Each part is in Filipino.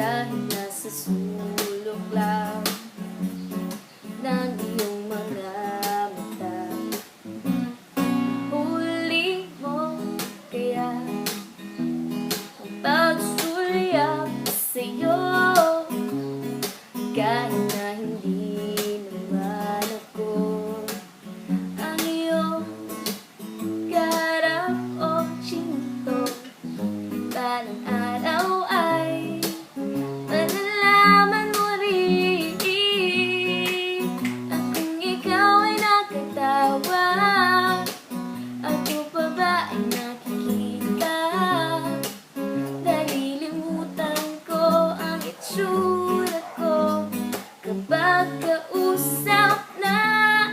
Kahit nasa sulok lang ng iyong mga mata, huli mo kaya ang pagsulyap sa'yo. Kahit na hindi naman ako ang iyong karap o tsinto, balang araw ay malalaman mo rin at kung ikaw ay nakatawa, ako pa ba ay nakikita? Nalilimutan ko ang itsura ko kapag kausap na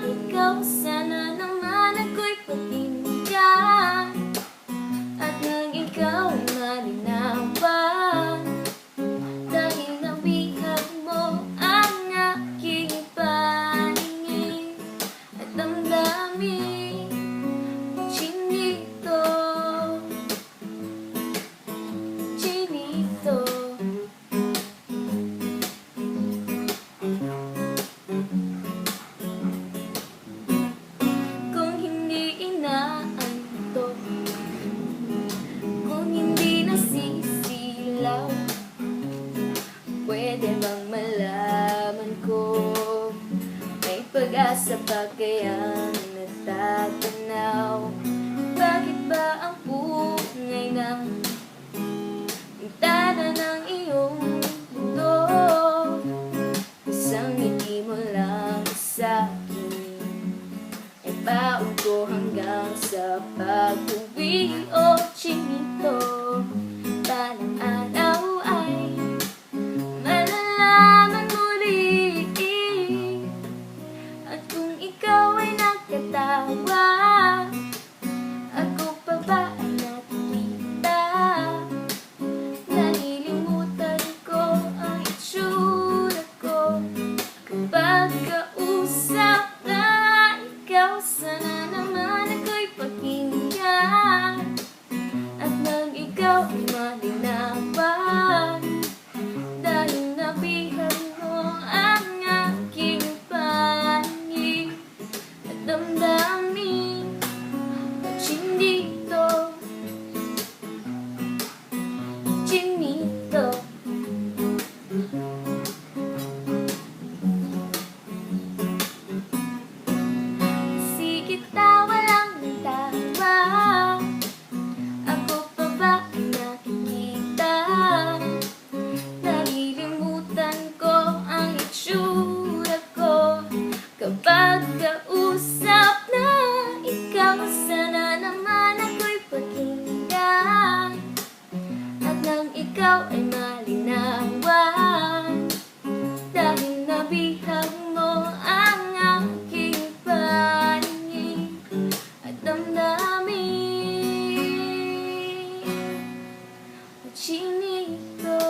ikaw. Sana naman ako'y pakinggan at nang ikaw ay malinawan, dahil nabihag mo ang aking paningin at damdamin. Chinito, chinito, kung hindi inaantok, kung hindi nasisilaw, pwede bang malaman ko may pag-asa pa kayang natatanaw? Bakit ba ang pungay ng bintana ng iyong mundo, isang ngiti mo lang sa'kin ay baon ko hanggang sa pag-uwi? O chinito, balang araw ay malalaman mo rin at kung ikaw ay nakatawa, ako pa ba ay nakikita? Nalilimutan ko ang itsura ko kapag kausap na ikaw. Sana naman ako'y pakinggan at nang ikaw ay malinawan, dahil nabihag mo ang aking paningin at damdamin. Chinito, chinito, sikit tawa lang ng tawa, ako pa ba ay nakikita? Nalilimutan ko ang itsura ko kapag kausap na ikaw. Sana naman ako'y pakinggan at nang ikaw ay malinawan, dahil nabihag mo ang aking paningin at damdamin. Chinito,